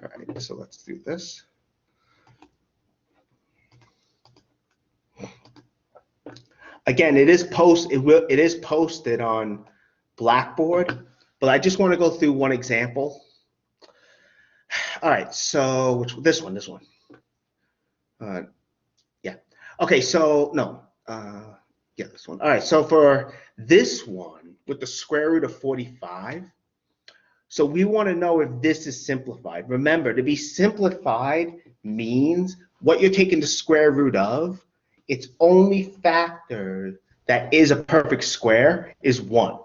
All right, so let's do this. Again, it is posted on Blackboard, but I just want to go through one example. All right, so this one. Yeah. Okay, so no. Yeah, this one. All right, so for this one with the square root of 45, so we want to know if this is simplified. Remember, to be simplified means what you're taking the square root of, its only factor that is a perfect square is 1.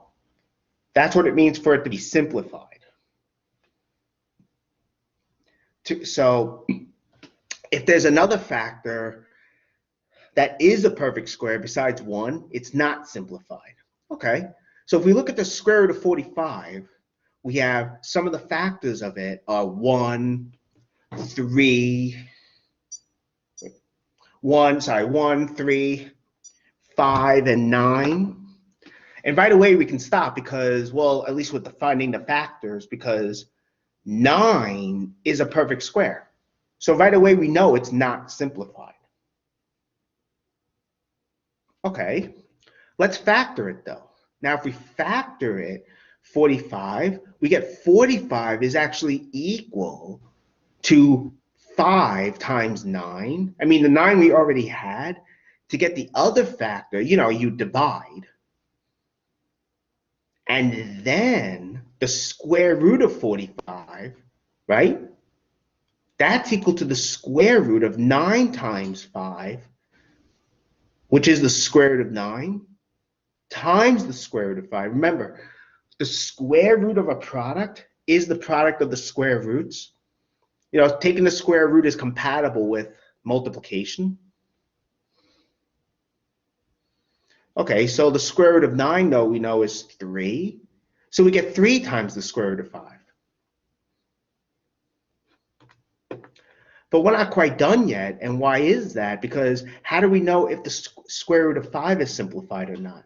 That's what it means for it to be simplified. So if there's another factor that is a perfect square besides 1, it's not simplified. Okay, so if we look at the square root of 45, we have some of the factors of it are 1, 3, 5, and 9. And right away we can stop because, well, at least with the finding the factors, because 9 is a perfect square. So right away we know it's not simplified. Okay, let's factor it though. Now if we factor it, 45, we get 45 is actually equal to 5 times 9. I mean, the 9 we already had. To get the other factor, you divide. And then the square root of 45, right? That's equal to the square root of 9 times 5, which is the square root of 9, times the square root of 5. Remember, the square root of a product is the product of the square roots. Taking the square root is compatible with multiplication. Okay, so the square root of 9, though, we know is 3. So we get 3 times the square root of 5. But we're not quite done yet. And why is that? Because how do we know if the square root of 5 is simplified or not?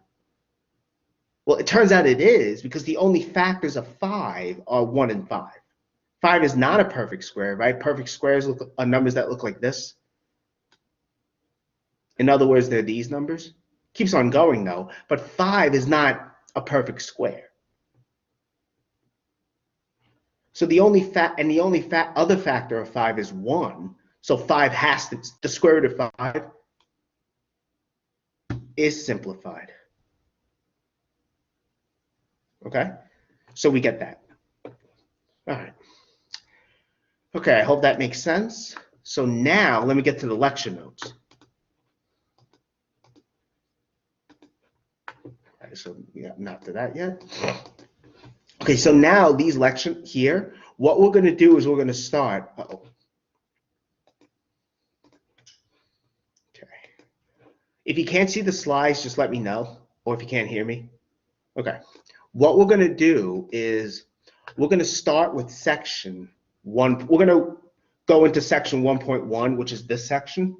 Well, it turns out it is, because the only factors of 5 are 1 and 5. 5 is not a perfect square, right? Perfect squares are numbers that look like this. In other words, they're these numbers. Keeps on going though, but 5 is not a perfect square. So the only other factor of 5 is 1. So 5 has to, the square root of 5 is simplified. Okay, so we get that. All right. Okay, I hope that makes sense. So now let me get to the lecture notes. So yeah, not to that yet. Okay, so now these lections here, what we're going to do is we're going to start. Okay. If you can't see the slides, just let me know, or if you can't hear me. Okay. What we're going to do is we're going to start with section 1. We're going to go into section 1.1, which is this section.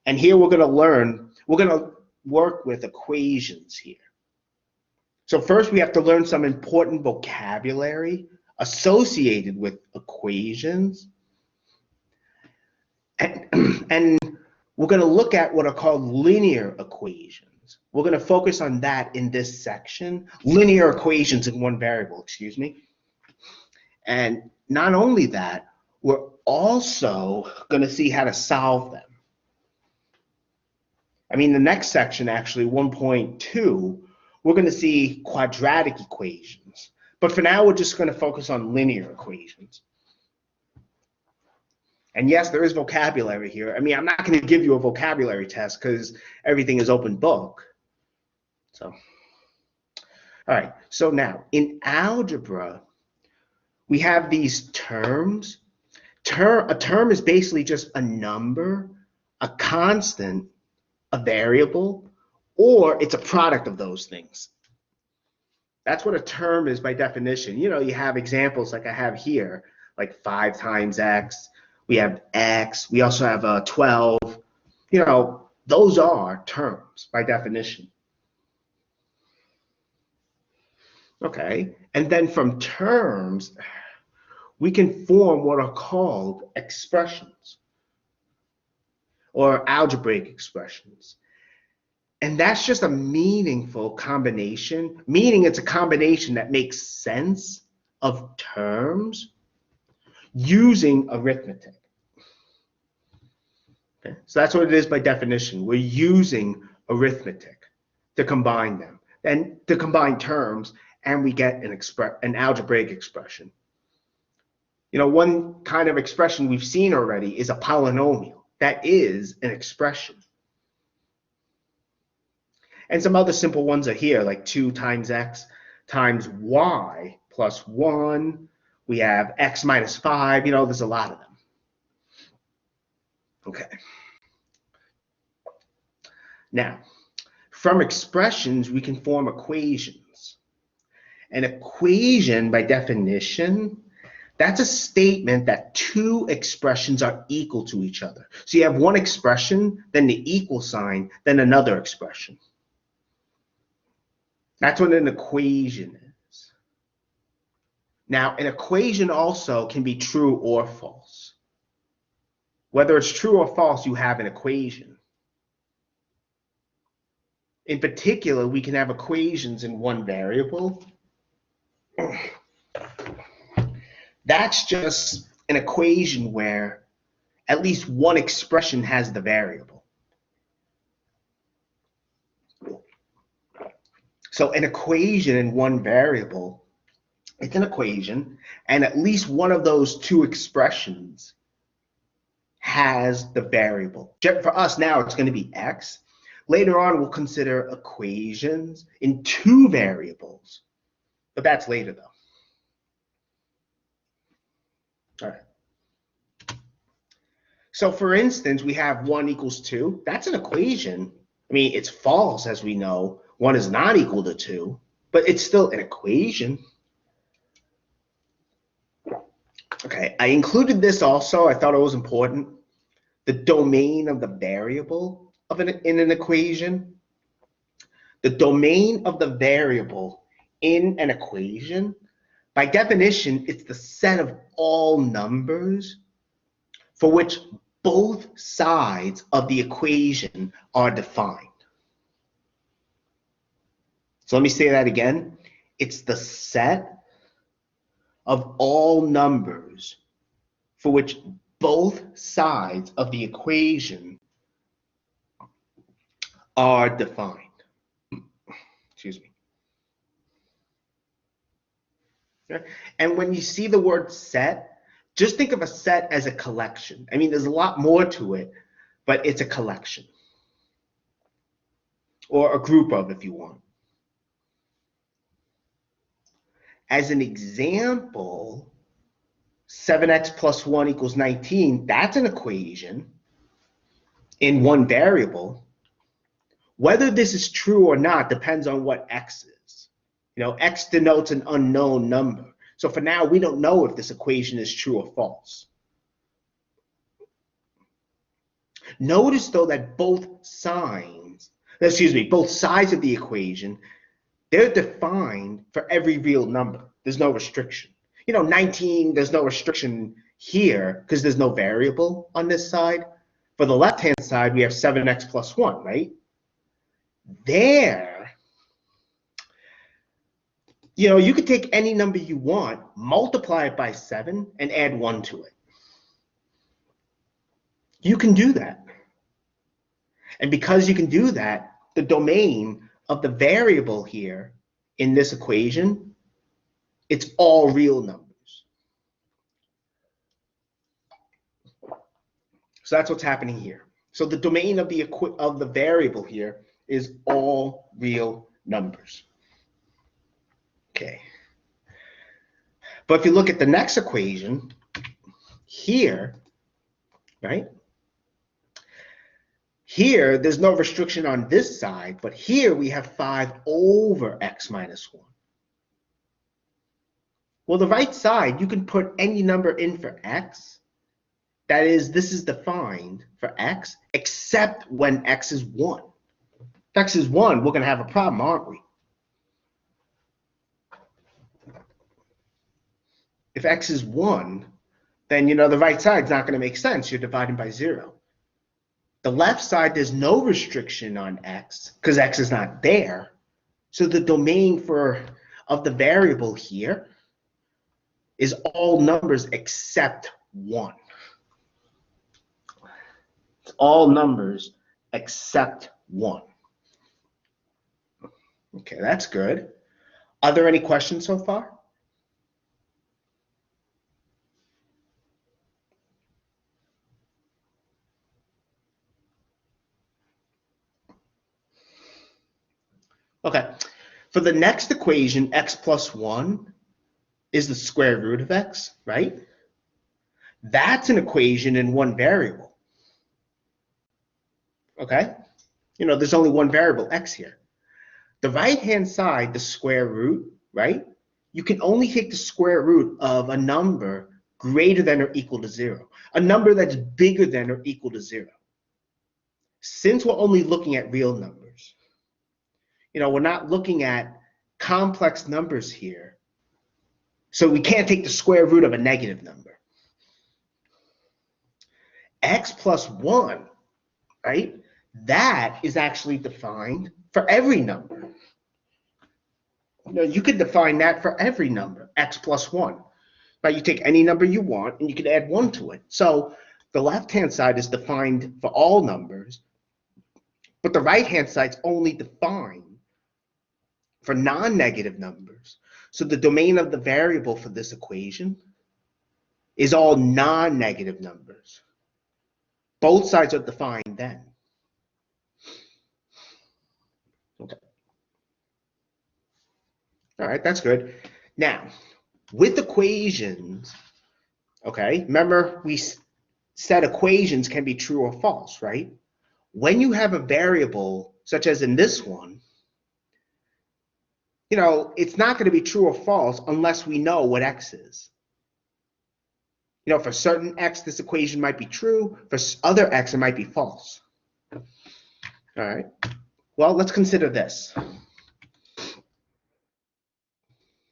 And here we're going to work with equations here. So first we have to learn some important vocabulary associated with equations. And we're going to look at what are called linear equations. We're going to focus on that in this section, linear equations in one variable, excuse me. And not only that, we're also going to see how to solve them. I mean, the next section, actually, 1.2, we're going to see quadratic equations. But for now, we're just going to focus on linear equations. And yes, there is vocabulary here. I mean, I'm not going to give you a vocabulary test because everything is open book. So, all right. So now, in algebra, we have these terms. A term is basically just a number, a constant, a variable, or it's a product of those things. That's what a term is by definition. You have examples like I have here, like 5 times x. We have x. We also have 12. Those are terms by definition. Okay, and then from terms, we can form what are called expressions or algebraic expressions. And that's just a meaningful combination, meaning it's a combination that makes sense of terms using arithmetic. Okay? So that's what it is by definition. We're using arithmetic to combine them and to combine terms, and we get an algebraic expression. You know, one kind of expression we've seen already is a polynomial. That is an expression. And some other simple ones are here, like 2 times x times y plus 1. We have x minus 5. You know, there's a lot of them. Okay. Now, from expressions, we can form equations. An equation, by definition, that's a statement that 2 expressions are equal to each other. So you have one expression, then the equal sign, then another expression. That's what an equation is. Now, an equation also can be true or false. Whether it's true or false, you have an equation. In particular, we can have equations in one variable. That's just an equation where at least one expression has the variable. So an equation in one variable, it's an equation, and at least one of those 2 expressions has the variable. For us now, it's going to be x. Later on, we'll consider equations in 2 variables, but that's later though. All right. So for instance, we have 1 equals 2. That's an equation. I mean, it's false, as we know. 1 is not equal to 2, but it's still an equation. Okay, I included this also. I thought it was important. The domain of the variable in an equation. The domain of the variable in an equation, by definition, it's the set of all numbers for which both sides of the equation are defined. So let me say that again. It's the set of all numbers for which both sides of the equation are defined. Excuse me. Okay. And when you see the word set, just think of a set as a collection. I mean, there's a lot more to it, but it's a collection. Or a group of, if you want. As an example, 7x plus 1 equals 19, that's an equation in one variable. Whether this is true or not depends on what x is. You know, x denotes an unknown number. So for now, we don't know if this equation is true or false. Notice, though, that both sides of the equation, they're defined for every real number. There's no restriction. You know, 19, there's no restriction here because there's no variable on this side. For the left-hand side, we have 7x plus 1, right? There, you know, you could take any number you want, multiply it by 7, and add 1 to it. You can do that. And because you can do that, the domain of the variable here in this equation, it's all real numbers. So that's what's happening here. So the domain of the variable here is all real numbers. Okay. But if you look at the next equation here, right? Here, there's no restriction on this side, but here we have 5 over x minus 1. Well, the right side, you can put any number in for x. That is, this is defined for x, except when x is 1. If x is 1, we're going to have a problem, aren't we? if x is 1, then, you know, the right side's not going to make sense. You're dividing by 0. The left side, there's no restriction on x because x is not there. So the domain of the variable here is all numbers except 1. It's all numbers except 1. Okay, that's good. Are there any questions so far? Okay, for the next equation, x plus 1 is the square root of x, right? That's an equation in one variable. Okay, you know, there's only one variable, x here. The right-hand side, the square root, right? You can only take the square root of a number greater than or equal to 0, a number that's bigger than or equal to 0. Since we're only looking at real numbers, you know, we're not looking at complex numbers here, so we can't take the square root of a negative number. X plus 1, right? That is actually defined for every number. You know, you could define that for every number, x plus 1. Right? You take any number you want and you could add 1 to it. So the left-hand side is defined for all numbers, but the right-hand side is only defined for non-negative numbers. So the domain of the variable for this equation is all non-negative numbers. Both sides are defined then. Okay. All right, that's good. Now, with equations, okay, remember we said equations can be true or false, right? When you have a variable, such as in this one, you know, it's not going to be true or false unless we know what x is. You know, for certain x, this equation might be true. For other x, it might be false. All right. Well, let's consider this.